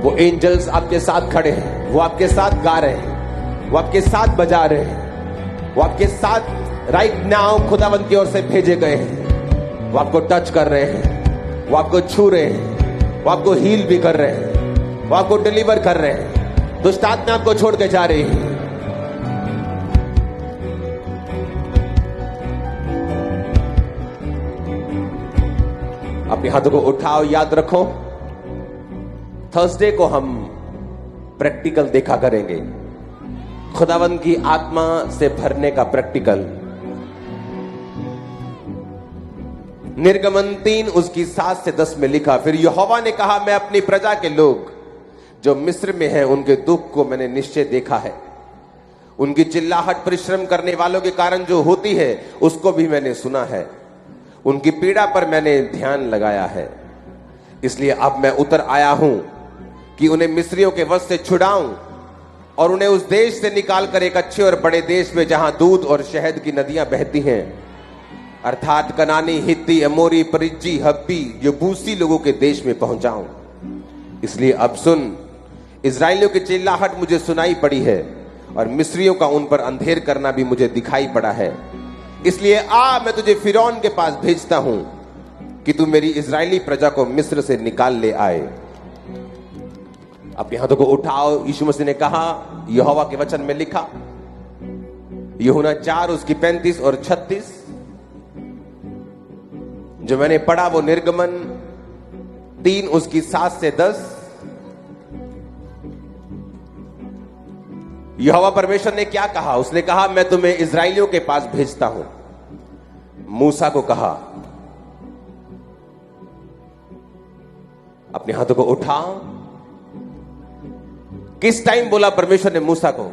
वो एंजल्स आपके साथ खड़े हैं, वो आपके साथ गा रहे हैं, वो आपके साथ बजा रहे हैं, वो आपके साथ राइट नाउ खुदावंद की ओर से भेजे गए हैं। वो आपको टच कर रहे हैं, वो आपको छू रहे हैं, वो आपको हील भी कर रहे हैं, वो आपको डिलीवर कर रहे हैं। दुष्ट आत्मा आपको छोड़ के जा रही है। अपने हाथों को उठाओ। याद रखो, थर्सडे को हम प्रैक्टिकल देखा करेंगे, खुदावंद की आत्मा से भरने का प्रैक्टिकल। निर्गमन 3 उसकी 7 से 10 में लिखा, फिर यहोवा ने कहा, मैं अपनी प्रजा के लोग जो मिस्र में हैं उनके दुख को मैंने निश्चय देखा है। उनकी चिल्लाहट परिश्रम करने वालों के कारण जो होती है उसको भी मैंने सुना है। उनकी पीड़ा पर मैंने ध्यान लगाया है। इसलिए अब मैं उतर आया हूं कि उन्हें मिस्रियों के वश से छुड़ाऊं और उन्हें उस देश से निकालकर एक अच्छे और बड़े देश में, जहां दूध और शहद की नदियां बहती हैं, अर्थात कनानी, हित्ती, अमोरी, परिज्जी, हब्बी, यबूसी लोगों के देश में पहुंचाऊं। इसलिए अब सुन, इस्राएलियों की चिल्लाहट मुझे सुनाई पड़ी है और मिस्रियों का उन पर अंधेर करना भी मुझे दिखाई पड़ा है। इसलिए आ, मैं तुझे फिरौन के पास भेजता हूं कि तू मेरी इस्राएली प्रजा को मिस्र से निकाल ले आए। अपने हाथों को उठाओ। यीशु मसीह ने कहा, यहोवा के वचन में लिखा, यूहन्ना 4 उसकी 35 और 36, जो मैंने पढ़ा वो निर्गमन 3 उसकी 7 से 10। यहोवा परमेश्वर ने क्या कहा? उसने कहा, मैं तुम्हें इस्राएलियों के पास भेजता हूं। मूसा को कहा, अपने हाथों को उठा। किस टाइम बोला परमेश्वर ने मूसा को?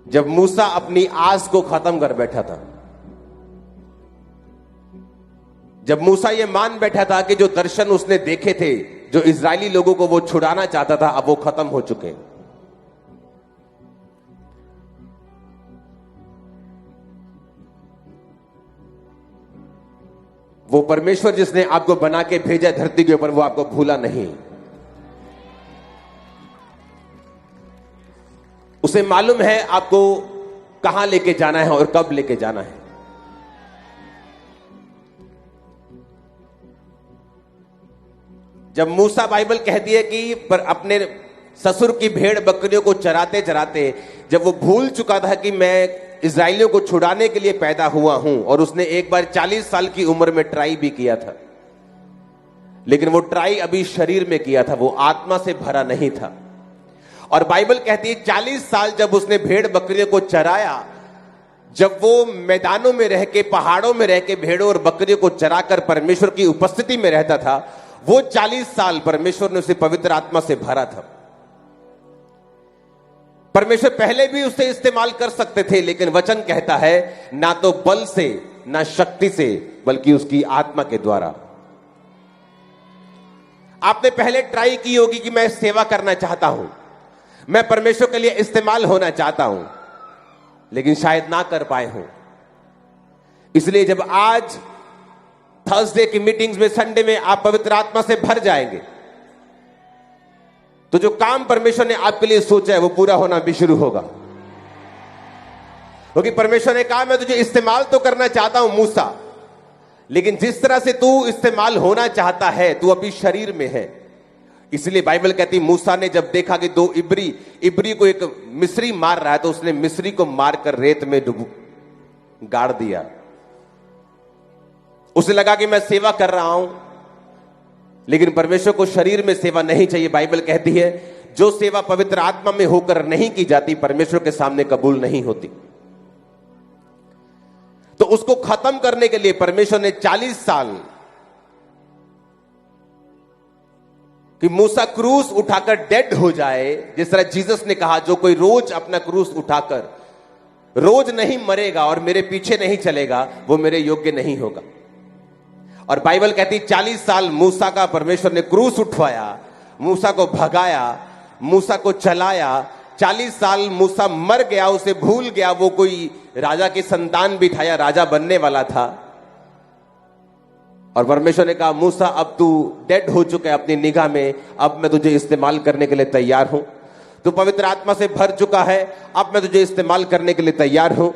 जब मूसा अपनी आस को खत्म कर बैठा था, जब मूसा यह मान बैठा था कि जो दर्शन उसने देखे थे, जो इजरायली लोगों को वो छुड़ाना चाहता था, अब वो खत्म हो चुके। वो परमेश्वर जिसने आपको बना के भेजा धरती के ऊपर, वो आपको भूला नहीं। उसे मालूम है आपको कहां लेके जाना है और कब लेके जाना है। जब मूसा, बाइबल कहती है कि पर अपने ससुर की भेड़ बकरियों को चराते चराते जब वो भूल चुका था कि मैं इस्राएलियों को छुड़ाने के लिए पैदा हुआ हूं, और उसने एक बार 40 साल की उम्र में ट्राई भी किया था, लेकिन वो ट्राई अभी शरीर में किया था, वो आत्मा से भरा नहीं था। और बाइबल कहती है 40 साल जब उसने भेड़ बकरियों को चराया, जब वो मैदानों में रह के, पहाड़ों में रह के भेड़ों और बकरियों को चराकर परमेश्वर की उपस्थिति में रहता था, वो 40 साल परमेश्वर ने उसे पवित्र आत्मा से भरा था। परमेश्वर पहले भी उसे इस्तेमाल कर सकते थे, लेकिन वचन कहता है ना तो बल से ना शक्ति से, बल्कि उसकी आत्मा के द्वारा। आपने पहले ट्राई की होगी कि मैं सेवा करना चाहता हूं, मैं परमेश्वर के लिए इस्तेमाल होना चाहता हूं, लेकिन शायद ना कर पाए हों। इसलिए जब आज थर्सडे की मीटिंग्स में, संडे में आप पवित्र आत्मा से भर जाएंगे, तो जो काम परमेश्वर ने आपके लिए सोचा है वो पूरा होना भी शुरू होगा। क्योंकि परमेश्वर ने कहा, मैं तुझे इस्तेमाल तो करना चाहता हूं मूसा, लेकिन जिस तरह से तू इस्तेमाल होना चाहता है, तू अभी शरीर में है। इसलिए बाइबल कहती, मूसा ने जब देखा कि 2 इब्री को एक मिस्री मार रहा है, तो उसने मिस्री को मारकर रेत में गाड़ दिया। उसे लगा कि मैं सेवा कर रहा हूं, लेकिन परमेश्वर को शरीर में सेवा नहीं चाहिए। बाइबल कहती है जो सेवा पवित्र आत्मा में होकर नहीं की जाती, परमेश्वर के सामने कबूल नहीं होती। तो उसको खत्म करने के लिए परमेश्वर ने 40 साल कि मूसा क्रूस उठाकर डेड हो जाए, जिस तरह जीसस ने कहा, जो कोई रोज अपना क्रूस उठाकर रोज नहीं मरेगा और मेरे पीछे नहीं चलेगा, वो मेरे योग्य नहीं होगा। और बाइबल कहती 40 साल मूसा का परमेश्वर ने क्रूस उठवाया, मूसा को भगाया, मूसा को चलाया। 40 साल मूसा मर गया, उसे भूल गया, वो कोई राजा की संतान भी था या राजा बनने वाला था। और परमेश्वर ने कहा मूसा अब तू डेड हो चुका है अपनी निगाह में, अब मैं तुझे इस्तेमाल करने के लिए तैयार हूं। तू पवित्र आत्मा से भर चुका है, अब मैं तुझे इस्तेमाल करने के लिए तैयार हूं।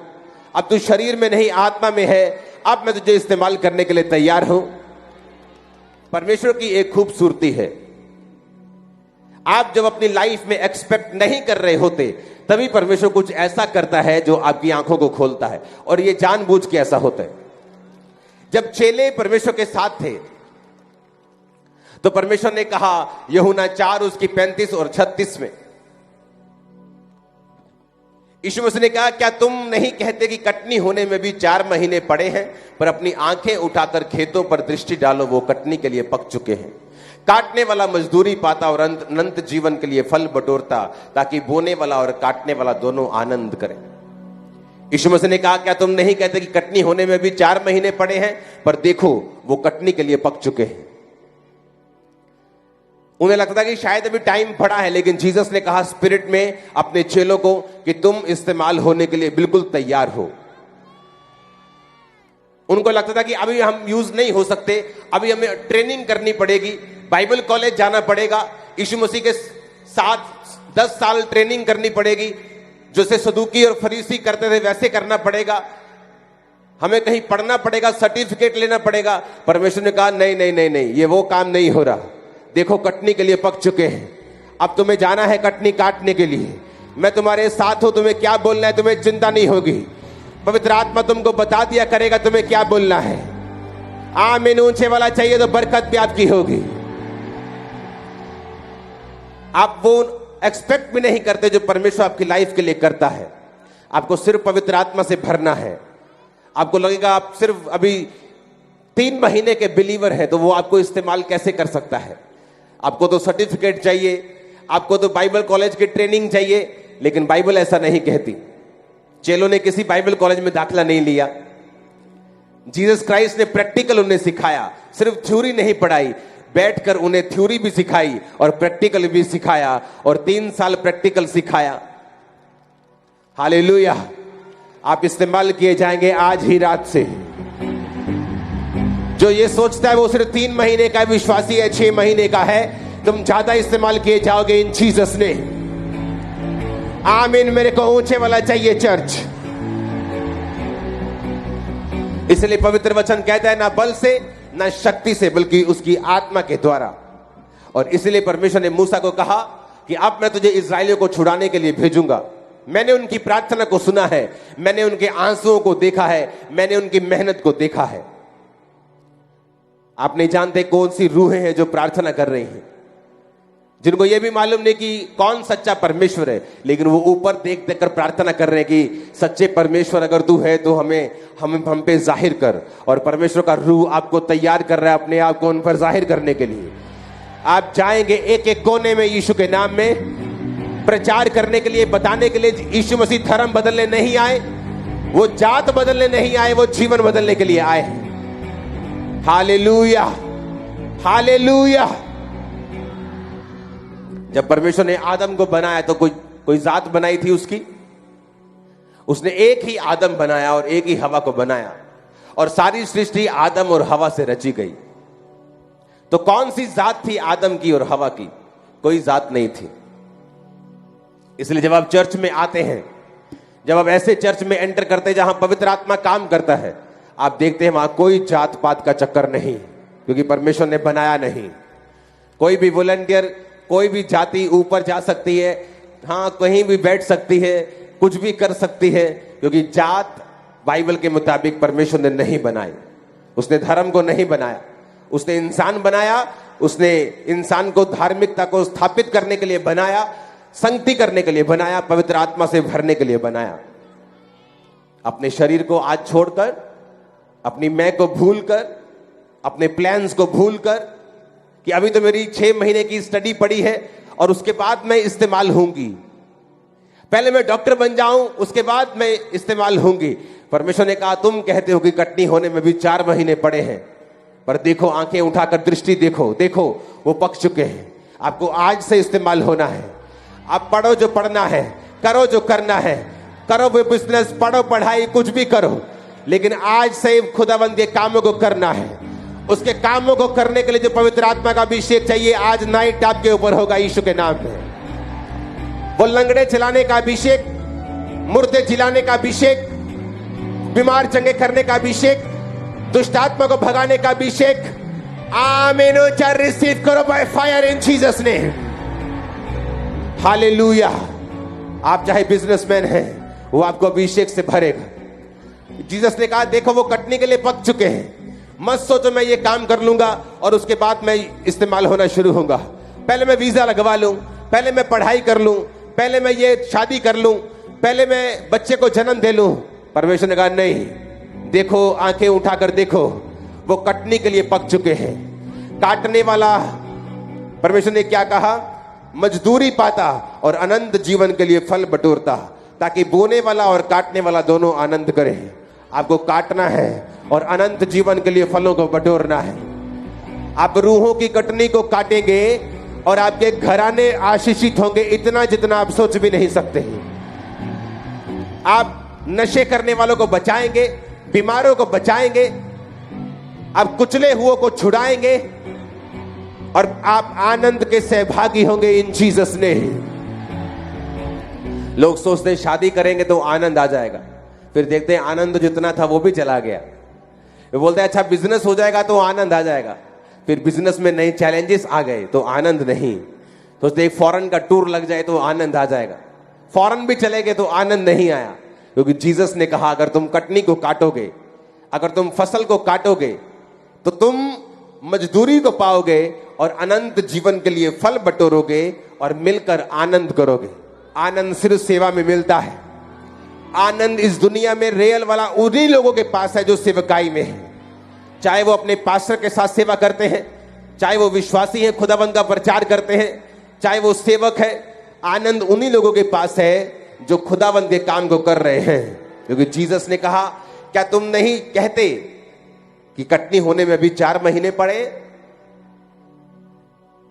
अब तू शरीर में नहीं आत्मा में है, अब मैं तुझे इस्तेमाल करने के लिए तैयार हूं। परमेश्वर की एक खूबसूरती है, आप जब अपनी लाइफ में एक्सपेक्ट नहीं कर रहे होते तभी परमेश्वर कुछ ऐसा करता है जो आपकी आंखों को खोलता है, और यह जानबूझ के ऐसा होता है। जब चेले परमेश्वर के साथ थे तो परमेश्वर ने कहा यूहन्ना 4 उसकी 35 और 36 में, यीशु मसीह ने कहा क्या तुम नहीं कहते कि कटनी होने में भी 4 महीने पड़े हैं, पर अपनी आंखें उठाकर खेतों पर दृष्टि डालो, वो कटनी के लिए पक चुके हैं। काटने वाला मजदूरी पाता और अनंत जीवन के लिए फल बटोरता, ताकि बोने वाला और काटने वाला दोनों आनंद करें। यीशु मसीह ने कहा क्या तुम नहीं कहते कि कटनी होने में भी 4 महीने पड़े हैं, पर देखो वो कटनी के लिए पक चुके हैं। उन्हें लगता था कि शायद अभी टाइम पड़ा है, लेकिन जीसस ने कहा स्पिरिट में अपने चेलों को कि तुम इस्तेमाल होने के लिए बिल्कुल तैयार हो। उनको लगता था कि अभी हम यूज नहीं हो सकते, अभी हमें ट्रेनिंग करनी पड़ेगी, बाइबल कॉलेज जाना पड़ेगा, यीशु मसीह के साथ 10 साल ट्रेनिंग करनी पड़ेगी, जैसे सदूकी और फरीसी करते थे वैसे करना पड़ेगा, हमें कहीं पढ़ना पड़ेगा, सर्टिफिकेट लेना पड़ेगा। परमेश्वर ने कहा नहीं नहीं नहीं नहीं, ये वो काम नहीं हो रहा। देखो कटनी के लिए पक चुके हैं, अब तुम्हें जाना है कटनी काटने के लिए, मैं तुम्हारे साथ हूं, तुम्हें क्या बोलना है तुम्हें चिंता नहीं होगी। पवित्र आत्मा तुमको बता दिया करेगा तुम्हें क्या बोलना है। आमीन ऊंचे वाला चाहिए तो बरकत भी आपकी होगी। आप वो एक्सपेक्ट भी नहीं करते जो परमेश्वर आपकी लाइफ के लिए करता है। आपको सिर्फ पवित्र आत्मा से भरना है। आपको लगेगा आप सिर्फ अभी 3 महीने के बिलीवर हैं, तो वो आपको इस्तेमाल कैसे कर सकता है। आपको तो सर्टिफिकेट चाहिए, आपको तो बाइबल कॉलेज की ट्रेनिंग चाहिए, लेकिन बाइबल ऐसा नहीं कहती। चेलों ने किसी बाइबल कॉलेज में दाखिला नहीं लिया। जीसस क्राइस्ट ने प्रैक्टिकल उन्हें सिखाया, सिर्फ थ्योरी नहीं पढ़ाई, बैठकर उन्हें थ्योरी भी सिखाई और प्रैक्टिकल भी सिखाया, और 3 साल प्रैक्टिकल सिखाया। हालेलुया। आप इस्तेमाल किए जाएंगे आज ही रात से। जो ये सोचता है वो सिर्फ 3 महीने का विश्वासी है, 6 महीने का है, तुम ज्यादा इस्तेमाल किए जाओगे इन जीसस ने। आमीन। मेरे को ऊंचे वाला चाहिए चर्च। इसलिए पवित्र वचन कहता है ना बल से ना शक्ति से, बल्कि उसकी आत्मा के द्वारा। और इसलिए परमेश्वर ने मूसा को कहा कि अब मैं तुझे इस्राएलियों को छुड़ाने के लिए भेजूंगा। मैंने उनकी प्रार्थना को सुना है, मैंने उनके आंसुओं को देखा है, मैंने उनकी मेहनत को देखा है। आप नहीं जानते कौन सी रूहें हैं जो प्रार्थना कर रही हैं, जिनको यह भी मालूम नहीं कि कौन सच्चा परमेश्वर है, लेकिन वो ऊपर देख देख कर प्रार्थना कर रहे हैं कि सच्चे परमेश्वर अगर तू है तो हम पे जाहिर कर। और परमेश्वर का रूह आपको तैयार कर रहा है अपने आप को उन पर जाहिर करने के लिए। आप जाएंगे एक एक कोने में यीशु के नाम में प्रचार करने के लिए, बताने के लिए यीशु मसीह धर्म बदलने नहीं आए, वो जात बदलने नहीं आए, वो जीवन बदलने के लिए आए हैं। Hallelujah, hallelujah. जब परमेश्वर ने आदम को बनाया तो कोई जात बनाई थी उसकी? उसने एक ही आदम बनाया और एक ही हवा को बनाया, और सारी सृष्टि आदम और हवा से रची गई। तो कौन सी जात थी आदम की और हवा की? कोई जात नहीं थी। इसलिए जब आप चर्च में आते हैं, जब आप ऐसे चर्च में एंटर करते हैं जहां पवित्र आत्मा काम करता है, आप देखते हैं वहां कोई जात पात का चक्कर नहीं, क्योंकि परमेश्वर ने बनाया नहीं। कोई भी वॉलंटियर, कोई भी जाति ऊपर जा सकती है, हाँ कहीं भी बैठ सकती है, कुछ भी कर सकती है, क्योंकि जात बाइबल के मुताबिक परमेश्वर ने नहीं बनाई। उसने धर्म को नहीं बनाया, उसने इंसान बनाया। उसने इंसान को धार्मिकता को स्थापित करने के लिए बनाया, संगति करने के लिए बनाया, पवित्र आत्मा से भरने के लिए बनाया। अपने शरीर को आज छोड़कर, अपनी मैं को भूलकर, अपने प्लान्स को भूलकर कि अभी तो मेरी 6 महीने की स्टडी पड़ी है और उसके बाद मैं इस्तेमाल होंगी, पहले मैं डॉक्टर बन जाऊं उसके बाद मैं इस्तेमाल होंगी। परमेश्वर ने कहा तुम कहते हो कि कटनी होने में भी 4 महीने पड़े हैं, पर देखो आंखें उठाकर दृष्टि देखो, देखो वो पक चुके हैं। आपको आज से इस्तेमाल होना है। आप पढ़ो जो पढ़ना है, करो जो करना है, करो वो बिजनेस, पढ़ो पढ़ाई, कुछ भी करो, लेकिन आज से खुदावंद के कामों को करना है। उसके कामों को करने के लिए जो पवित्र आत्मा का अभिषेक चाहिए, आज नाइट आपके ऊपर होगा यीशु के नाम में। वो लंगड़े चलाने का अभिषेक, मुर्दे जिलाने का अभिषेक, बीमार चंगे करने का अभिषेक, दुष्ट आत्मा को भगाने का अभिषेक, आमीन। रिसीव करो by fire in Jesus name. Hallelujah. आप चाहे बिजनेसमैन हैं, वो आपको अभिषेक से भरेगा। जीसस ने कहा देखो वो कटने के लिए पक चुके हैं, मत सोचो मैं ये काम कर लूंगा और उसके बाद मैं इस्तेमाल होना शुरू होगा। पहले मैं वीजा लगवा लूं, पहले मैं पढ़ाई कर लूं, पहले मैं ये शादी कर लूं, पहले मैं बच्चे को जन्म दे लूं। परमेश्वर ने कहा नहीं, देखो आंखें उठाकर देखो, वो कटने के लिए पक चुके हैं। काटने वाला, परमेश्वर ने क्या कहा, मजदूरी पाता और अनंत जीवन के लिए फल बटोरता, ताकि बोने वाला और काटने वाला दोनों आनंद करें। आपको काटना है और अनंत जीवन के लिए फलों को बटोरना है। आप रूहों की कटनी को काटेंगे और आपके घराने आशीषित होंगे, इतना जितना आप सोच भी नहीं सकते हैं। आप नशे करने वालों को बचाएंगे, बीमारों को बचाएंगे, आप कुचले हुओं को छुड़ाएंगे और आप आनंद के सहभागी होंगे इन जीसस ने। लोग सोचते हैं शादी करेंगे तो आनंद आ जाएगा, फिर देखते हैं आनंद जितना था वो भी चला गया। वो बोलते हैं अच्छा बिजनेस हो जाएगा तो आनंद आ जाएगा, फिर बिजनेस में नए चैलेंजेस आ गए तो आनंद नहीं। तो एक फॉरेन का टूर लग जाए तो आनंद आ जाएगा, फॉरेन भी चले गए तो आनंद नहीं आया। क्योंकि जीसस ने कहा अगर तुम कटनी को काटोगे, अगर तुम फसल को काटोगे तो तुम मजदूरी को पाओगे और अनंत जीवन के लिए फल बटोरोगे और मिलकर आनंद करोगे। आनंद सिर्फ सेवा में मिलता है। आनंद इस दुनिया में रियल वाला उन्हीं लोगों के पास है जो सेवकाई में है, चाहे वो अपने पास्टर के साथ सेवा करते हैं, चाहे वो विश्वासी हैं, खुदावंद का प्रचार करते हैं, चाहे वो सेवक है। आनंद उन्हीं लोगों के पास है जो खुदावंद के काम को कर रहे हैं। क्योंकि जीसस ने कहा क्या तुम नहीं कहते कि कटनी होने में अभी 4 महीने पड़े?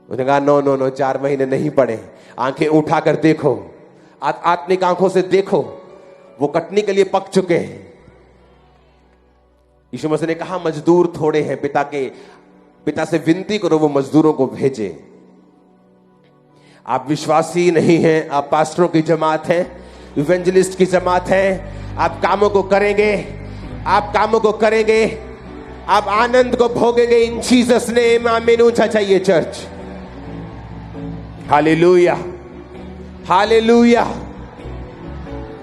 उसने कहा नो नो नो, 4 महीने नहीं पड़े। आंखें उठाकर देखो, आत्मिक आंखों से देखो, वो कटनी के लिए पक चुके हैं। यीशु मसीह ने कहा मजदूर थोड़े हैं, पिता से विनती करो वो मजदूरों को भेजे। आप विश्वासी नहीं हैं, आप पास्टरों की जमात हैं, इवेंजलिस्ट की जमात हैं। आप कामों को करेंगे, आप कामों को करेंगे, आप आनंद को भोगेंगे इन जीसस नेम। आमीन। ऊंचा चाहिए चर्च। Hallelujah, hallelujah.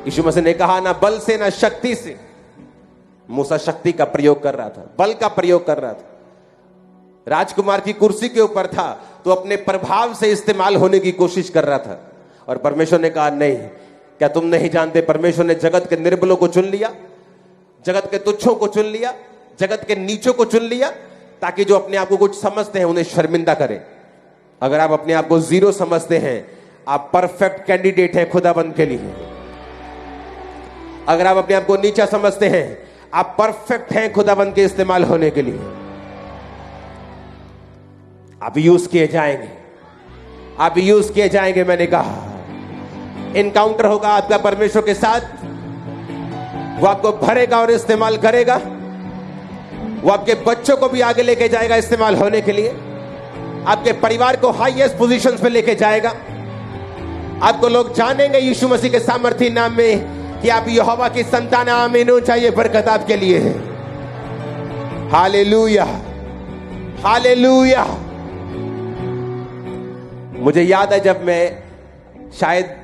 यीशु मसीह ने कहा ना बल से ना शक्ति से। मूसा शक्ति का प्रयोग कर रहा था, बल का प्रयोग कर रहा था, राजकुमार की कुर्सी के ऊपर था तो अपने प्रभाव से इस्तेमाल होने की कोशिश कर रहा था। और परमेश्वर ने कहा नहीं, क्या तुम नहीं जानते परमेश्वर ने जगत के निर्बलों को चुन लिया, जगत के तुच्छों को चुन लिया, जगत के नीचों को चुन लिया, ताकि जो अपने आप को कुछ समझते हैं उन्हें शर्मिंदा करें। अगर आप अपने आप को जीरो समझते हैं, आप परफेक्ट कैंडिडेट हैं खुदाबंद के लिए। अगर आप अपने आप को नीचा समझते हैं, आप परफेक्ट हैं खुदाबंद के इस्तेमाल होने के लिए। आप यूज किए जाएंगे, आप यूज किए जाएंगे। मैंने कहा इनकाउंटर होगा आपका परमेश्वर के साथ, वो आपको भरेगा और इस्तेमाल करेगा। वो आपके बच्चों को भी आगे लेके जाएगा इस्तेमाल होने के लिए, आपके परिवार को हाईएस्ट पोजीशंस पे लेके जाएगा। आपको लोग जानेंगे यीशु मसीह के सामर्थी नाम में कि आप यहोवा की संतान। आमीन। चाहिए बरकत आपके लिए है। Hallelujah, hallelujah. मुझे याद है जब मैं शायद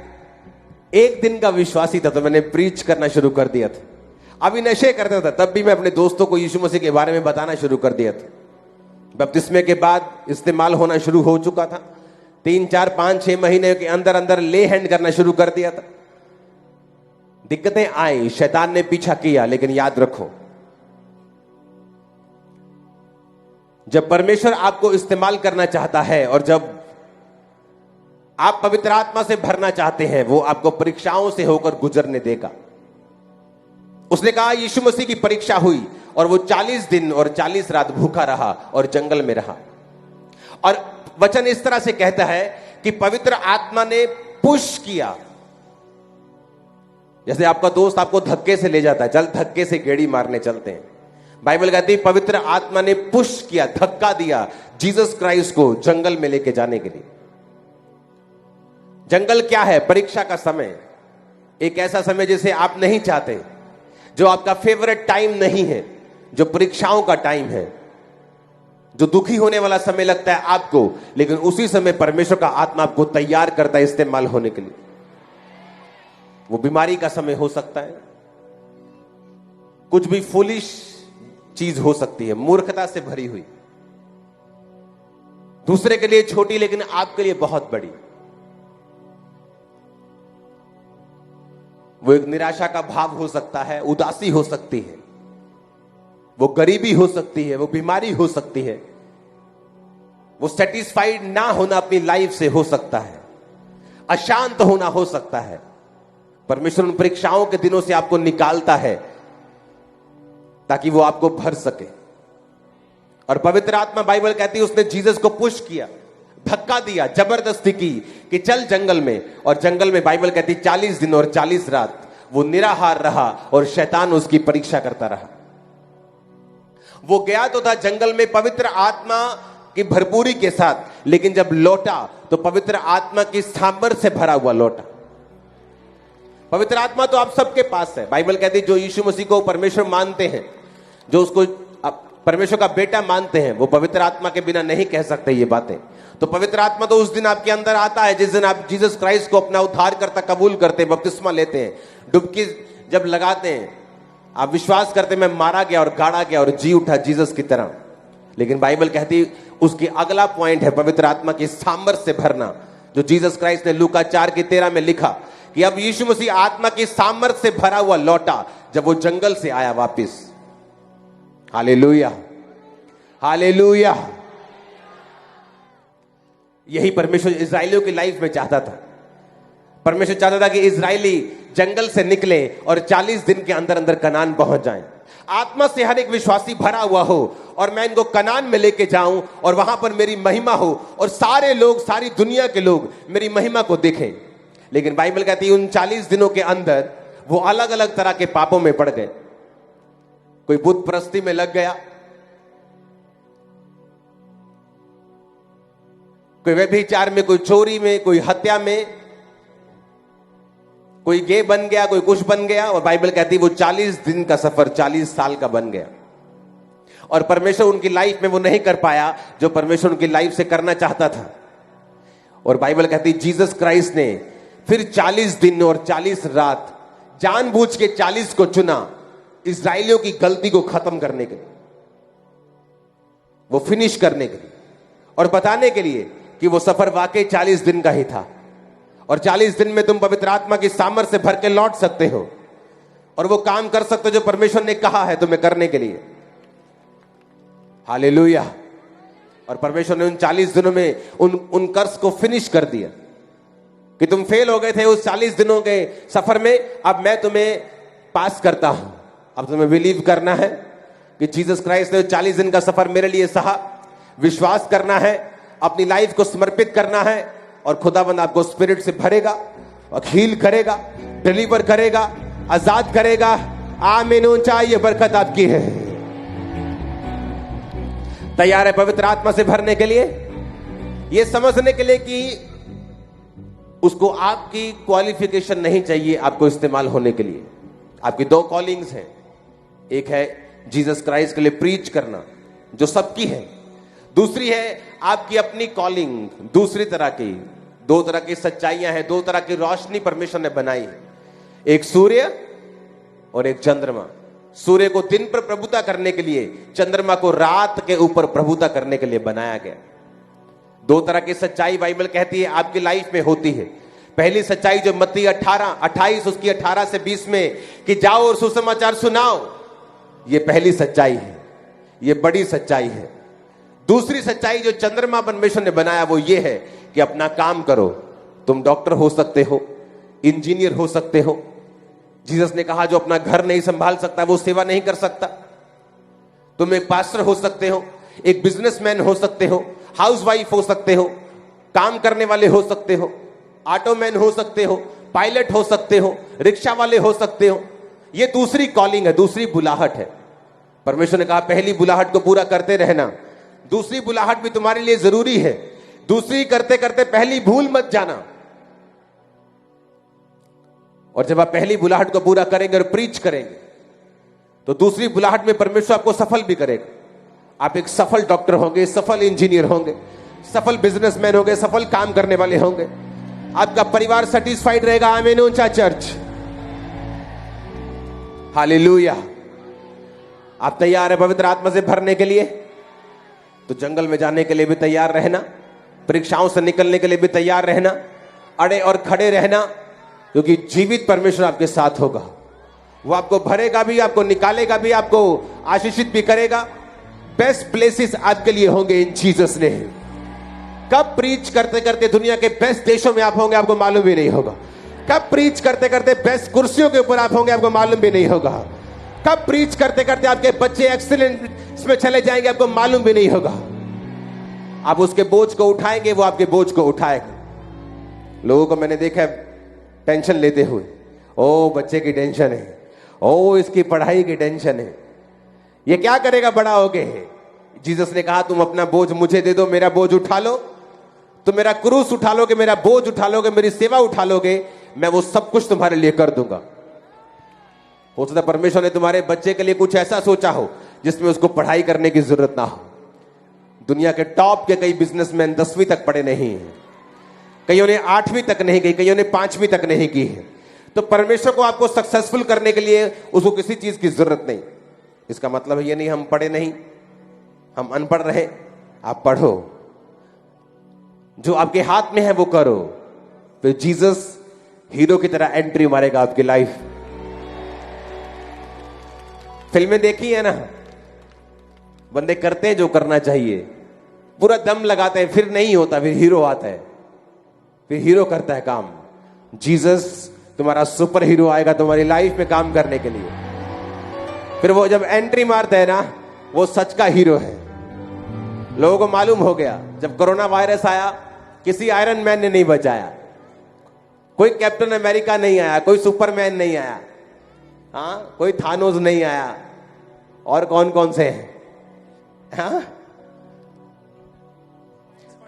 1 दिन का विश्वासी था तो मैंने प्रीच करना शुरू कर दिया था। अभी नशे करता था, तब भी मैं अपने दोस्तों को यीशु मसीह के बारे में बताना शुरू कर दिया था। बपतिस्मे के बाद इस्तेमाल होना शुरू हो चुका था। 3, 4, 5, 6 महीने के अंदर अंदर ले हैंड करना शुरू कर दिया था। दिक्कतें आई, शैतान ने पीछा किया, लेकिन याद रखो जब परमेश्वर आपको इस्तेमाल करना चाहता है और जब आप पवित्र आत्मा से भरना चाहते हैं, वो आपको परीक्षाओं से होकर गुजरने देगा। उसने कहा यीशु मसीह की परीक्षा हुई और वो 40 दिन और 40 रात भूखा रहा और जंगल में रहा। और वचन इस तरह से कहता है कि पवित्र आत्मा ने पुश किया। जैसे आपका दोस्त आपको धक्के से ले जाता है, चल धक्के से गेड़ी मारने चलते हैं, बाइबल कहती है पवित्र आत्मा ने पुश किया, धक्का दिया जीसस क्राइस्ट को जंगल में लेके जाने के लिए। जंगल क्या है? परीक्षा का समय, एक ऐसा समय जिसे आप नहीं चाहते, जो आपका फेवरेट टाइम नहीं है, जो परीक्षाओं का टाइम है, जो दुखी होने वाला समय लगता है आपको, लेकिन उसी समय परमेश्वर का आत्मा आपको तैयार करता है इस्तेमाल होने के लिए। वो बीमारी का समय हो सकता है, कुछ भी फुलिश चीज हो सकती है, मूर्खता से भरी हुई, दूसरे के लिए छोटी लेकिन आपके लिए बहुत बड़ी। वो एक निराशा का भाव हो सकता है, उदासी हो सकती है, वो गरीबी हो सकती है, वो बीमारी हो सकती है, वो सेटिस्फाइड ना होना अपनी लाइफ से हो सकता है, अशांत होना हो सकता है। परमेश्वर उन परीक्षाओं के दिनों से आपको निकालता है ताकि वो आपको भर सके। और पवित्र आत्मा, बाइबल कहती है, उसने जीसस को पुश किया, धक्का दिया, जबरदस्ती की कि चल जंगल में। और जंगल में बाइबल कहती 40 दिन और 40 रात वो निराहार रहा और शैतान उसकी परीक्षा करता रहा। वो गया तो था जंगल में पवित्र आत्मा की भरपूरी के साथ, लेकिन जब लौटा तो पवित्र आत्मा की सामर्थ्य से भरा हुआ लौटा। पवित्र आत्मा तो आप सबके पास है। बाइबल कहती है जो यीशु मसीह को परमेश्वर मानते हैं, जो उसको परमेश्वर का बेटा मानते हैं, वो पवित्र आत्मा के बिना नहीं कह सकते ये बातें। तो पवित्र आत्मा तो उस दिन आपके अंदर आता है जिस दिन आप जीसस क्राइस्ट को अपना उद्धारकर्ता कबूल करते हैं, बपतिस्मा लेते हैं, डुबकी जब लगाते हैं, आप विश्वास करते हैं मैं मारा गया और गाड़ा गया और जी उठा जीसस की तरह। लेकिन बाइबल कहती है उसकी अगला पॉइंट है पवित्र आत्मा की सामर्थ्य से भरना, जो जीसस क्राइस्ट ने लूका 4:13 में लिखा कि अब यीशु मसीह आत्मा की सामर्थ्य से भरा हुआ लौटा जब वो जंगल से आया वापिस। Hallelujah, hallelujah. यही परमेश्वर इजराइलियों की लाइफ में चाहता था। परमेश्वर चाहता था कि इजराइली जंगल से निकले और 40 दिन के अंदर अंदर कनान पहुंच जाएं। आत्मा से हर एक विश्वासी भरा हुआ हो और मैं इनको कनान में लेके जाऊं और वहां पर मेरी महिमा हो और सारे लोग, सारी दुनिया के लोग मेरी महिमा को देखें। लेकिन बाइबल कहती है उन 40 दिनों के अंदर वो अलग अलग तरह के पापों में पड़ गए। कोई बुत परस्ती में लग गया, कोई व्यभिचार में, कोई चोरी में, कोई हत्या में, कोई गे बन गया, कोई कुछ बन गया। और बाइबल कहती है वो 40 दिन का सफर 40 साल का बन गया। और परमेश्वर उनकी लाइफ में वो नहीं कर पाया जो परमेश्वर उनकी लाइफ से करना चाहता था। और बाइबल कहती है जीसस क्राइस्ट ने फिर 40 दिन और 40 रात जानबूझ के 40 को चुना इजराइलियों की गलती को खत्म करने के लिए, वो फिनिश करने के लिए और बताने के लिए कि वो सफर वाकई 40 दिन का ही था। और 40 दिन में तुम पवित्र आत्मा की सामर्थ्य से भर के लौट सकते हो और वो काम कर सकते हो जो परमेश्वर ने कहा है तुम्हें करने के लिए। हालेलुया। और परमेश्वर ने उन 40 दिनों में उन कर्स को फिनिश कर दिया कि तुम फेल हो गए थे उस 40 दिनों के सफर में, अब मैं तुम्हें पास करता हूं। अब तुम्हें बिलीव करना है कि जीसस क्राइस्ट ने 40 दिन का सफर मेरे लिए सहा, विश्वास करना है, अपनी लाइफ को समर्पित करना है और खुदाबंद आपको स्पिरिट से भरेगा और हील करेगा, डिलीवर करेगा, आजाद करेगा। आमीन। ऊंचा ये बरकत आपकी है। तैयार है पवित्र आत्मा से भरने के लिए, ये समझने के लिए कि उसको आपकी क्वालिफिकेशन नहीं चाहिए आपको इस्तेमाल होने के लिए। आपकी 2 कॉलिंग्स हैं, एक है जीसस क्राइस्ट के लिए प्रीच करना जो सबकी है, दूसरी है आपकी अपनी कॉलिंग, दूसरी तरह की। 2 तरह की सच्चाइयां हैं, 2 तरह की रोशनी परमेश्वर ने बनाई है, एक सूर्य और एक चंद्रमा। सूर्य को दिन पर प्रभुता करने के लिए, चंद्रमा को रात के ऊपर प्रभुता करने के लिए बनाया गया। 2 तरह की सच्चाई बाइबल कहती है आपकी लाइफ में होती है। पहली सच्चाई जो मत्ती 28 उसकी 18 से 20 में कि जाओ और सुसमाचार सुनाओ, ये पहली सच्चाई है, ये बड़ी सच्चाई है। दूसरी सच्चाई जो चंद्रमा परमेश्वर ने बनाया वो ये है कि अपना काम करो। तुम डॉक्टर हो सकते हो, इंजीनियर हो सकते हो। जीसस ने कहा जो अपना घर नहीं संभाल सकता वो सेवा नहीं कर सकता। तुम एक पास्टर हो सकते हो, एक बिजनेसमैन हो सकते हो, हाउसवाइफ हो सकते हो, काम करने वाले हो सकते हो, ऑटोमैन हो सकते हो, पायलट हो सकते हो, रिक्शा वाले हो सकते हो। ये दूसरी कॉलिंग है, दूसरी बुलाहट है। परमेश्वर ने कहा पहली बुलाहट को पूरा करते रहना, दूसरी बुलाहट भी तुम्हारे लिए जरूरी है, दूसरी करते करते पहली भूल मत जाना। और जब आप पहली बुलाहट को पूरा करेंगे और प्रीच करेंगे तो दूसरी बुलाहट में परमेश्वर आपको सफल भी करेगा। आप एक सफल डॉक्टर होंगे, सफल इंजीनियर होंगे, सफल बिजनेसमैन होंगे, सफल काम करने वाले होंगे, आपका परिवार सेटिस्फाइड रहेगा। आमीन ऊंचा चर्च, हालेलुया। आप तैयार है पवित्र आत्मा से भरने के लिए? तो जंगल में जाने के लिए भी तैयार रहना, परीक्षाओं से निकलने के लिए भी तैयार रहना, अड़े और खड़े रहना, क्योंकि जीवित परमेश्वर आपके साथ होगा। वो आपको भरेगा भी, आपको निकालेगा भी, आपको आशीषित भी करेगा। बेस्ट प्लेसेस आपके लिए होंगे इन जीसस ने। कब प्रीच करते करते दुनिया के बेस्ट देशों में आप होंगे आपको मालूम भी नहीं होगा। कब प्रीच करते करते बेस्ट कुर्सियों के ऊपर आप होंगे आपको मालूम भी नहीं होगा। कब प्रीच करते करते आपके बच्चे एक्सीलेंस में चले जाएंगे आपको मालूम भी नहीं होगा। आप उसके बोझ को उठाएंगे, वो आपके बोझ को उठाएगा। लोगों को मैंने देखा है टेंशन लेते हुए, ओ बच्चे की टेंशन है, ओ इसकी पढ़ाई की टेंशन है, ये क्या करेगा बड़ा होके। जीसस ने कहा तुम अपना बोझ मुझे दे दो, मेरा बोझ उठा लो, तुम मेरा क्रूस उठा लोगे, मेरा बोझ उठा लोगे, मेरी सेवा उठा लोगे, मैं वो सब कुछ तुम्हारे लिए कर दूंगा। हो सकता है परमेश्वर ने तुम्हारे बच्चे के लिए कुछ ऐसा सोचा हो जिसमें उसको पढ़ाई करने की जरूरत ना हो। दुनिया के टॉप के कई बिजनेसमैन 10वीं तक पढ़े नहीं है, कईयों ने 8वीं तक नहीं की, कईयों ने 5वीं तक नहीं की है। तो परमेश्वर को आपको सक्सेसफुल करने के लिए उसको किसी चीज की जरूरत नहीं। इसका मतलब ये नहीं हम पढ़े नहीं, हम अनपढ़ रहे। आप पढ़ो, जो आपके हाथ में है वो करो, फिर जीसस हीरो की तरह एंट्री मारेगा आपकी लाइफ। फिल्में देखी है ना, बंदे करते हैं जो करना चाहिए, पूरा दम लगाते हैं, फिर नहीं होता, फिर हीरो आता है, फिर हीरो करता है काम। जीसस तुम्हारा सुपर हीरो आएगा तुम्हारी लाइफ में काम करने के लिए। फिर वो जब एंट्री मारता है ना, वो सच का हीरो है। लोगों को मालूम हो गया जब कोरोना वायरस आया, किसी आयरन मैन ने नहीं बचाया, कोई कैप्टन अमेरिका नहीं आया, कोई सुपरमैन नहीं आया, हाँ कोई थानोस नहीं आया, और कौन कौन से हैं,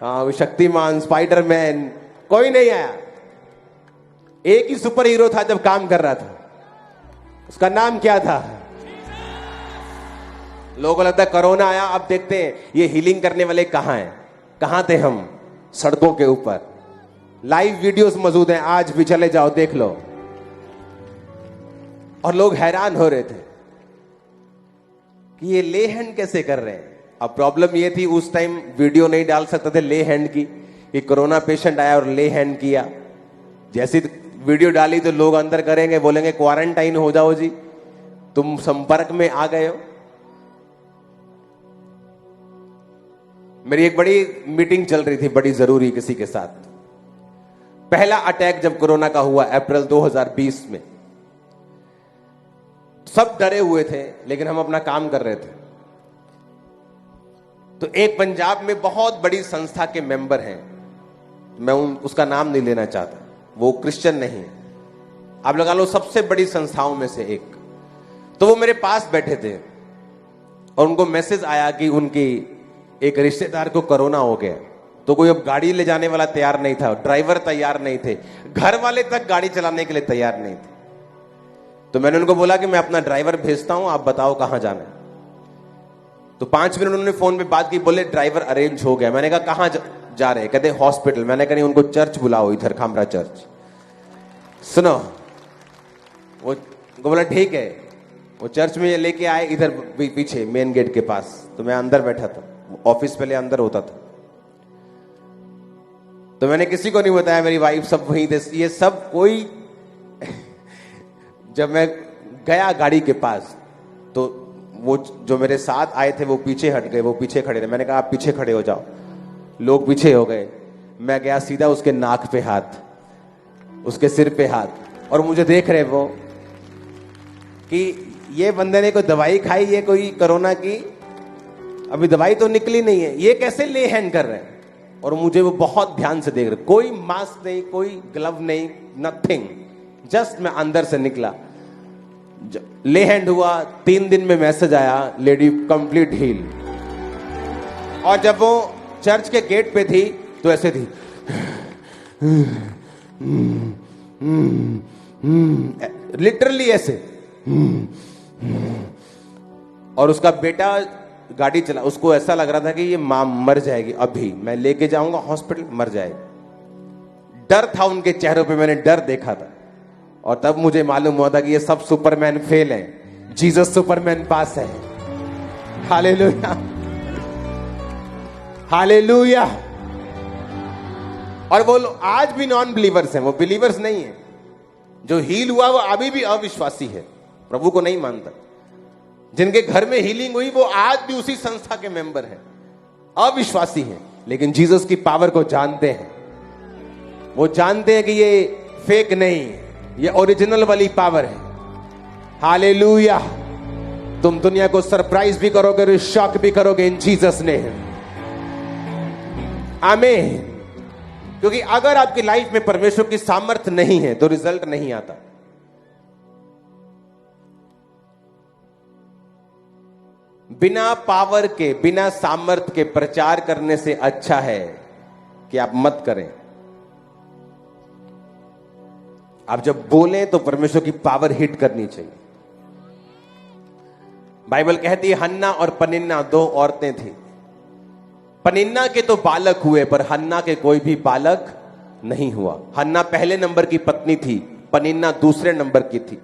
हाँ शक्तिमान, स्पाइडरमैन, कोई नहीं आया। एक ही सुपर हीरो था जब काम कर रहा था, उसका नाम क्या था? लोगों को लगता है कोरोना आया, अब देखते हैं ये हीलिंग करने वाले कहां हैं। कहां थे हम? सड़कों के ऊपर। लाइव वीडियोस मौजूद हैं, आज भी चले जाओ देख लो। और लोग हैरान हो रहे थे कि ये ले हैंड कैसे कर रहे हैं। अब प्रॉब्लम ये थी उस टाइम वीडियो नहीं डाल सकते थे ले हैंड की, कि कोरोना पेशेंट आया और ले हैंड किया। जैसी वीडियो डाली तो लोग अंदर करेंगे, बोलेंगे क्वारंटाइन हो जाओ जी, तुम संपर्क में आ गए हो। मेरी एक बड़ी मीटिंग चल रही थी, बड़ी जरूरी, किसी के साथ। पहला अटैक जब कोरोना का हुआ अप्रैल 2020 में, सब डरे हुए थे, लेकिन हम अपना काम कर रहे थे। तो एक पंजाब में बहुत बड़ी संस्था के मेंबर हैं, मैं उसका नाम नहीं लेना चाहता, वो क्रिश्चियन नहीं है, आप लगा लो सबसे बड़ी संस्थाओं में से एक। तो वो मेरे पास बैठे थे और उनको मैसेज आया कि उनकी एक रिश्तेदार को कोरोना हो गया। तो कोई अब गाड़ी ले जाने वाला तैयार नहीं था, ड्राइवर तैयार नहीं थे, घर वाले तक गाड़ी चलाने के लिए तैयार नहीं थे। तो मैंने उनको बोला कि मैं अपना ड्राइवर भेजता हूं, आप बताओ कहां जाना है। तो 5 मिनट उन्होंने फोन पे बात की, बोले ड्राइवर अरेंज हो गया। मैंने कहा कहां जा रहे हैं? कहते हॉस्पिटल। मैंने कहा नहीं, उनको चर्च बुलाओ, इधर खामरा चर्च। सुनो, वो बोला ठीक है। वो चर्च में लेके आए, इधर पीछे मेन गेट के पास। तो मैं अंदर बैठा था, ऑफिस पहले अंदर होता था। तो मैंने किसी को नहीं बताया, मेरी वाइफ सब वहीं थे, ये सब कोई। जब मैं गया गाड़ी के पास, तो वो जो मेरे साथ आए थे वो पीछे हट गए, वो पीछे खड़े थे। मैंने कहा आप पीछे खड़े हो जाओ। लोग पीछे हो गए। मैं गया सीधा उसके नाक पे हाथ, उसके सिर पे हाथ, और मुझे देख रहे वो कि ये बंदे ने कोई दवाई खाई है कोई कोरोना की, अभी दवाई तो निकली नहीं है, ये कैसे ले हैंड कर रहे हैं। और मुझे वो बहुत ध्यान से देख रहे, कोई मास्क नहीं, कोई ग्लव नहीं, नथिंग। जस्ट मैं अंदर से निकला, ले हैंड हुआ, 3 दिन में मैसेज आया, लेडी कंप्लीट हील। और जब वो चर्च के गेट पे थी तो ऐसे थी, लिटरली ऐसे। और उसका बेटा गाड़ी चला, उसको ऐसा लग रहा था कि ये मां मर जाएगी, अभी मैं लेके जाऊंगा हॉस्पिटल, मर जाएगी। डर था उनके चेहरों पे, मैंने डर देखा था। और तब मुझे मालूम हुआ था कि ये सब सुपरमैन फेल है, जीसस सुपरमैन पास है। Hallelujah, hallelujah. और वो लोग आज भी नॉन बिलीवर्स हैं, वो बिलीवर्स नहीं है। जो हील हुआ वो अभी भी अविश्वासी है, प्रभु को नहीं मानता। जिनके घर में हीलिंग हुई वो आज भी उसी संस्था के मेंबर हैं, अविश्वासी हैं, लेकिन जीसस की पावर को जानते हैं। वो जानते हैं कि ये फेक नहीं है, ये ओरिजिनल वाली पावर है। हालेलुया। तुम दुनिया को सरप्राइज भी करोगे और शॉक भी करोगे इन जीसस ने। आमीन। क्योंकि अगर आपकी लाइफ में परमेश्वर की सामर्थ्य नहीं है तो रिजल्ट नहीं आता। बिना पावर के, बिना सामर्थ्य के प्रचार करने से अच्छा है कि आप मत करें। आप जब बोलें तो परमेश्वर की पावर हिट करनी चाहिए। बाइबल कहती है हन्ना और पनिन्ना 2 औरतें थी। पनिन्ना के तो बालक हुए पर हन्ना के कोई भी बालक नहीं हुआ। हन्ना पहले नंबर की पत्नी थी, पनिन्ना दूसरे नंबर की थी।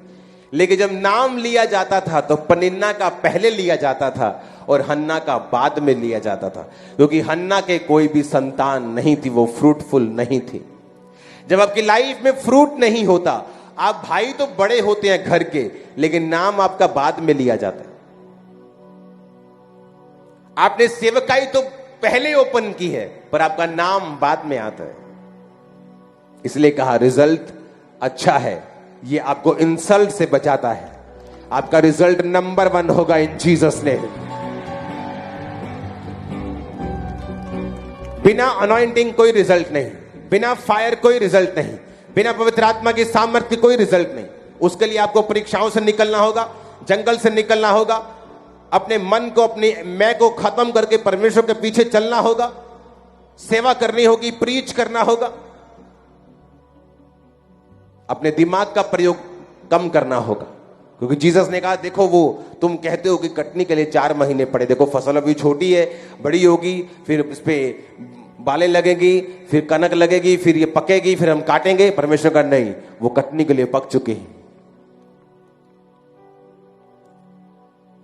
लेकिन जब नाम लिया जाता था तो पनिन्ना का पहले लिया जाता था और हन्ना का बाद में लिया जाता था, क्योंकि हन्ना के कोई भी संतान नहीं थी, वो फ्रूटफुल नहीं थी। जब आपकी लाइफ में फ्रूट नहीं होता, आप भाई तो बड़े होते हैं घर के, लेकिन नाम आपका बाद में लिया जाता है। आपने सेवकाई तो पहले ओपन की है पर आपका नाम बाद में आता है। इसलिए कहा रिजल्ट अच्छा है, ये आपको इंसल्ट से बचाता है। आपका रिजल्ट नंबर 1 होगा इन जीसस ने। बिना अनॉइंटिंग कोई रिजल्ट नहीं, बिना फायर कोई रिजल्ट नहीं, बिना पवित्र आत्मा की सामर्थ्य की कोई रिजल्ट नहीं। उसके लिए आपको परीक्षाओं से निकलना होगा, जंगल से निकलना होगा, अपने मन को, अपनी मैं को खत्म करके परमेश्वर के पीछे चलना होगा, सेवा करनी होगी, प्रीच करना होगा, अपने दिमाग का प्रयोग कम करना होगा। क्योंकि जीसस ने कहा देखो, वो तुम कहते हो कि कटने के लिए 4 महीने पड़े, देखो फसल अभी छोटी है, बड़ी होगी, फिर इस पे बालें लगेगी, फिर कनक लगेगी, फिर ये पकेगी, फिर हम काटेंगे। परमेश्वर का नहीं, वो कटने के लिए पक चुके हैं।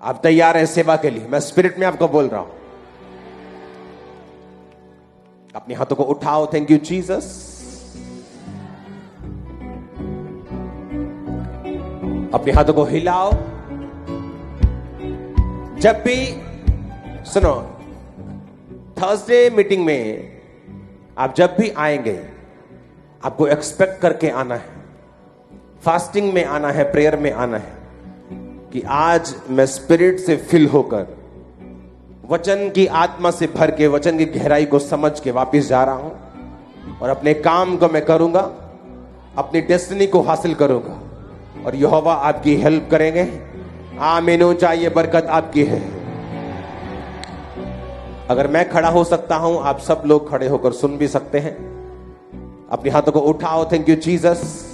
आप तैयार हैं सेवा के लिए? मैं स्पिरिट में आपको बोल रहा हूं। अपने हाथों को उठाओ। Thank you Jesus. अपने हाथों को हिलाओ। जब भी सुनो, थर्सडे मीटिंग में आप जब भी आएंगे, आपको एक्सपेक्ट करके आना है, फास्टिंग में आना है, प्रेयर में आना है कि आज मैं स्पिरिट से फिल होकर, वचन की आत्मा से भर के, वचन की गहराई को समझ के वापस जा रहा हूं और अपने काम को मैं करूंगा, अपनी डेस्टिनी को हासिल करूंगा और यहोवा आपकी हेल्प करेंगे। आमीन। चाहिए बरकत आपकी है। अगर मैं खड़ा हो सकता हूं, आप सब लोग खड़े होकर सुन भी सकते हैं। अपने हाथों को उठाओ। Thank you Jesus.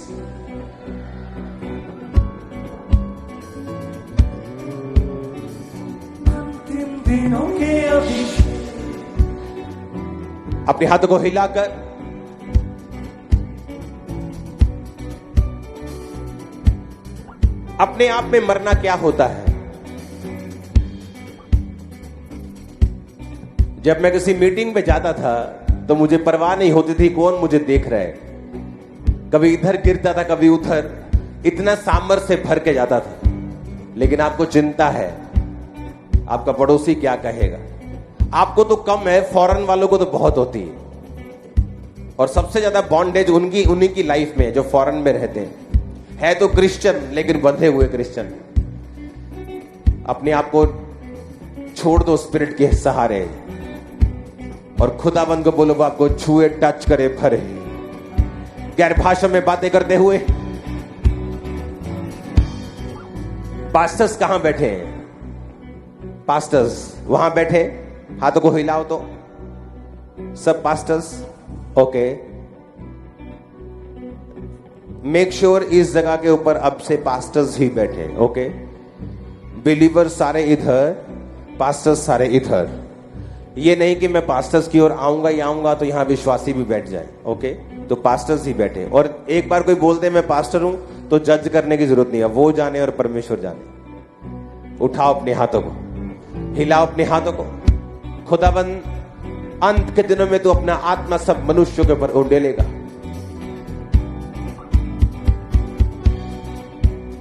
अपने हाथों को हिलाकर अपने आप में मरना क्या होता है। जब मैं किसी मीटिंग में जाता था तो मुझे परवाह नहीं होती थी कौन मुझे देख रहा है। कभी इधर गिरता था, कभी उधर, इतना सामर्थ्य से भर के जाता था। लेकिन आपको चिंता है आपका पड़ोसी क्या कहेगा। आपको तो कम है, फॉरेन वालों को तो बहुत होती है। और सबसे ज्यादा बॉन्डेज उन्हीं की लाइफ में है जो फॉरेन में रहते हैं। है तो क्रिश्चियन लेकिन बंधे हुए क्रिश्चियन। अपने आप को छोड़ दो स्पिरिट के सहारे और खुदाबंद को बोलो वो आपको छुए, टच करे, भरे। गैर भाषा में बातें करते हुए पास्टर्स कहां बैठे हैं? पास्टर्स वहां बैठे, हाथों को हिलाओ तो। सब पास्टर्स, ओके। मेक श्योर इस जगह के ऊपर अब से पास्टर्स ही बैठे, ओके। बिलीवर सारे इधर, पास्टर्स सारे इधर। ये नहीं कि मैं पास्टर्स की ओर आऊंगा ही आऊंगा तो यहां विश्वासी भी बैठ जाए, ओके। तो पास्टर्स ही बैठे। और एक बार कोई बोलते मैं पास्टर हूं तो जज करने की जरूरत नहीं है, वो जाने और परमेश्वर जाने। उठाओ अपने हाथों को, हिलाओ अपने हाथों को। खुदाबंद अंत के दिनों में तो अपना आत्मा सब मनुष्यों के ऊपर उंडेलेगा।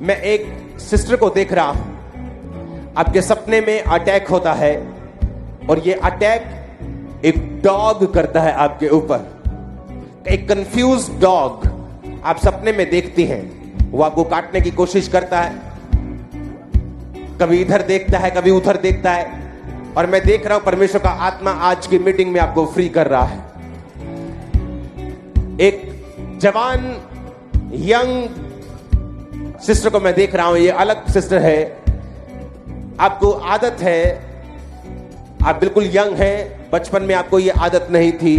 मैं एक सिस्टर को देख रहा हूं, आपके सपने में अटैक होता है और ये अटैक एक डॉग करता है आपके ऊपर। एक कंफ्यूज डॉग आप सपने में देखती हैं, वो आपको काटने की कोशिश करता है, कभी इधर देखता है कभी उधर देखता है। और मैं देख रहा हूं परमेश्वर का आत्मा आज की मीटिंग में आपको फ्री कर रहा है। एक जवान यंग सिस्टर को मैं देख रहा हूं, ये अलग सिस्टर है। आपको आदत है, आप बिल्कुल यंग हैं, बचपन में आपको ये आदत नहीं थी,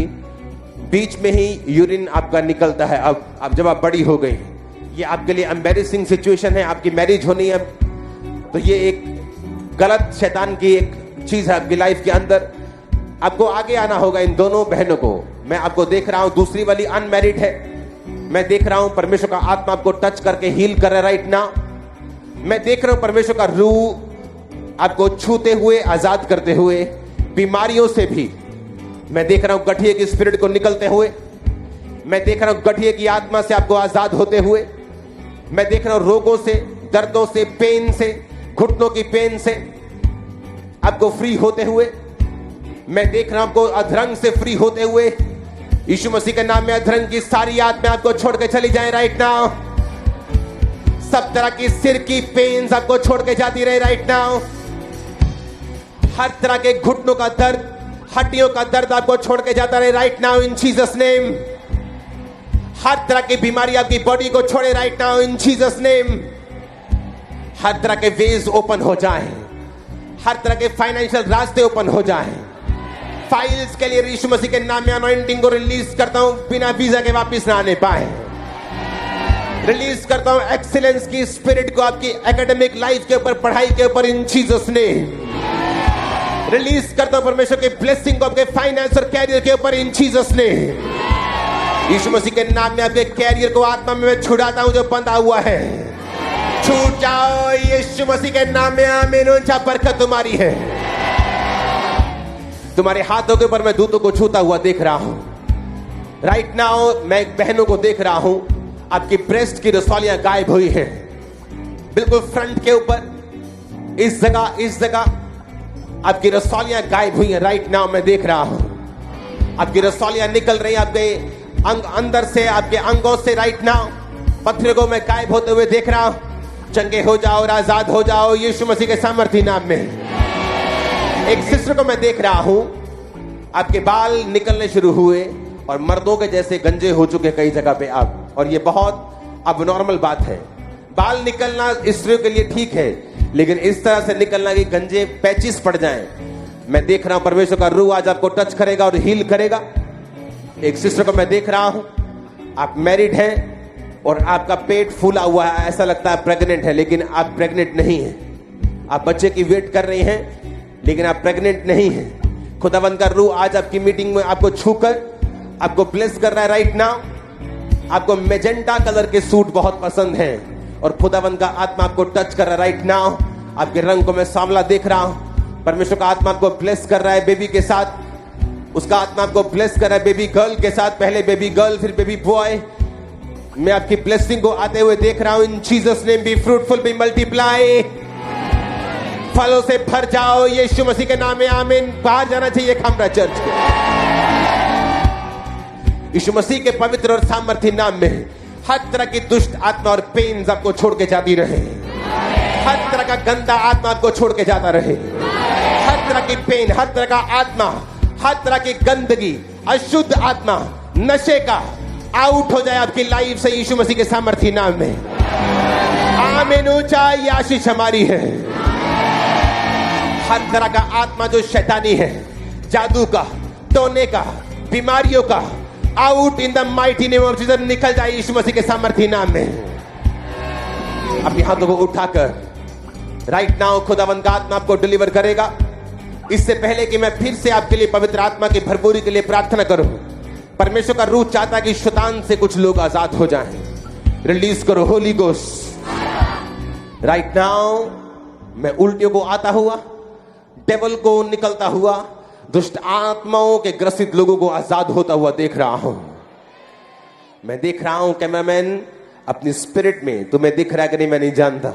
बीच में ही यूरिन आपका निकलता है। अब जब आप बड़ी हो गई, ये आपके लिए एम्बैरेसिंग सिचुएशन है, आपकी मैरिज होनी है, तो ये एक गलत शैतान की एक चीज है आपकी लाइफ के अंदर। आपको आगे आना होगा इन दोनों बहनों को। मैं आपको देख रहा हूं, दूसरी वाली अनमैरिड है। मैं देख रहा हूं परमेश्वर का आत्मा आपको टच करके हील कर रहा है राइट नाउ। मैं देख रहा हूं परमेश्वर का रूह आपको छूते हुए, आजाद करते हुए, बीमारियों से भी। मैं देख रहा हूं गठिए की स्पिरिट को निकलते हुए। मैं देख रहा हूं गठिए की आत्मा से आपको आजाद होते हुए। मैं देख रहा हूं रोगों से, दर्दों से, पेन से, घुटनों की पेन से आपको फ्री होते हुए। मैं देख रहा हूं आपको अधरंग से फ्री होते हुए। यीशु मसीह के नाम में अधरंग की सारी आत्मा आपको छोड़ के चली जाए राइट नाउ। सब तरह की सिर की पेन्स आपको छोड़ के जाती रहे राइट नाउ। हर तरह के घुटनों का दर्द, हड्डियों का दर्द आपको छोड़ के जाता रहे right now in Jesus name. हर तरह की बीमारी आपकी बॉडी को छोड़े right now in Jesus name. हर तरह के वेज ओपन हो जाएं, हर तरह के फाइनेंशियल रास्ते ओपन हो जाएं। फाइल्स के लिए यीशु मसीह के नाम में अनॉइंटिंग को रिलीज करता हूं, बिना वीजा के वापस ना आने पाए। रिलीज करता हूं एक्सीलेंस की स्पिरिट को आपकी एकेडमिक लाइफ के ऊपर, पढ़ाई के ऊपर इन जीसस नेम। रिलीज करता हूं परमेश्वर के ब्लेसिंग को आपके फाइनेंस और कैरियर के ऊपर इन जीसस नेम। यीशु मसीह के नाम में आपके कैरियर को आत्मा में मैं छुड़ाता हूं जो बंधा हुआ है। छूट जाओ यीशु मसीह के नाम में, आमीन। ऊंचा बरकत तुम्हारी है। तुम्हारे हाथों के ऊपर मैं दूतों को छूता हुआ देख रहा हूं राइट नाउ। मैं बहनों को देख रहा हूं, आपकी ब्रेस्ट की रसौलियां गायब हुई हैं, बिल्कुल फ्रंट के ऊपर, इस जगह आपकी रसौलियां गायब हुई हैं राइट नाउ। मैं देख रहा हूं आपकी रसौलियां निकल रही हैं आपके अंदर से, आपके अंगों से राइट नाउ। पत्थरों को मैं गायब होते हुए देख रहा हूं। चंगे हो जाओ और आजाद हो जाओ यीशु मसीह के सामर्थी नाम में। एक सिस्टर को मैं देख रहा हूं, आपके बाल निकलने शुरू हुए और मर्दों के जैसे गंजे हो चुके कई जगह पे आप, और ये बहुत अब नॉर्मल बात है। बाल निकलना स्त्रियों के लिए ठीक है, लेकिन इस तरह से निकलना कि गंजे पैचिस पड़ जाएं। मैं देख रहा हूं परमेश्वर का रूह आज आपको टच करेगा और हील करेगा। एक सिस्टर को मैं देख रहा हूं, आप मैरिड हैं और आपका पेट फूला हुआ है, ऐसा लगता है प्रेग्नेंट है, लेकिन आप प्रेग्नेंट नहीं हैं। आप बच्चे की वेट कर रही हैं लेकिन आप प्रेग्नेंट नहीं हैं। खुदावंद का रूह आज आपकी मीटिंग में आपको छूकर आपको ब्लेस कर रहा है राइट नाउ। आपको मेजेंटा कलर के सूट बहुत पसंद है और खुदावंद का आत्मा आपको टच कर रहा है राइट नाउ। आपके रंग को मैं सांवला देख रहा हूं। परमेश्वर का आत्मा आपको ब्लेस कर रहा है बेबी के साथ, उसका आत्मा आपको ब्लेस कर रहा है बेबी गर्ल के साथ। पहले बेबी गर्ल फिर बेबी बॉय। मैं आपकी ब्लेसिंग को आते हुए देख रहा हूं in Jesus name. Be fruitful, be multiply, फलों से भर जाओ यीशु मसीह के नाम में, आमीन। बाहर जाना चाहिए खामरा चर्च के यीशु मसीह के पवित्र और सामर्थी नाम में। हर तरह की दुष्ट आत्मा और पेन्स आपको छोड़ के जाती रहे। हर तरह का गंदा आत्मा आपको छोड़ के जाता रहे। हर तरह की पेन, हर तरह का आत्मा, हर तरह की गंदगी, अशुद्ध आत्मा, नशे का आउट हो जाए आपकी लाइफ से यीशु मसीह के सामर्थी नाम में, आमीन। ऊंचाई आशीष हमारी है। हर तरह का आत्मा जो शैतानी है, जादू का, टोने का, बीमारियों का, out in the mighty name of Jesus, निकल जाए यीशु मसीह के सामर्थी नाम में। अपने हाथों को उठाकर राइट नाउ खुदावंद का आत्मा आपको डिलीवर करेगा। इससे पहले कि मैं फिर से आपके लिए पवित्र आत्मा की भरपूरी के लिए प्रार्थना करूं, परमेश्वर का रूह चाहता है कि शैतान से कुछ लोग आजाद हो जाएं। रिलीज करो होली गोस्ट। राइट नाउ मैं उल्टियों को आता हुआ, डेविल को निकलता हुआ, दुष्ट आत्माओं के ग्रसित लोगों को आजाद होता हुआ देख रहा हूं। मैं देख रहा हूं कैमरामैन, अपनी स्पिरिट में तुम्हें दिख रहा है कि नहीं मैं नहीं जानता,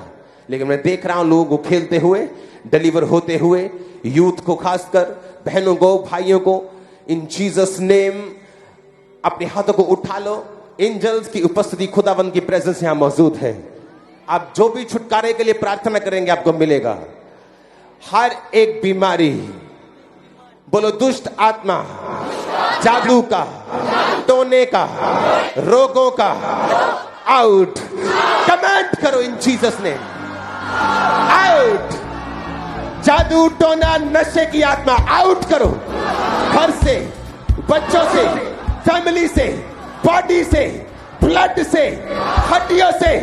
लेकिन मैं देख रहा हूं लोगों को खेलते हुए, डिलीवर होते हुए, यूथ को खासकर, बहनों को, भाइयों को। इन जीसस नेम अपने हाथों को उठा लो। एंजल्स की उपस्थिति, खुदावंद की प्रेजेंस यहां मौजूद है। आप जो भी छुटकारे के लिए प्रार्थना करेंगे आपको मिलेगा। हर एक बीमारी, बोलो दुष्ट आत्मा, जादू का, टोने का, रोगों का, आउट। कमांड करो इन जीसस ने, आउट। जादू, टोना, नशे की आत्मा आउट करो। घर से, बच्चों से, फैमिली से, बॉडी से, ब्लड से, हड्डियों से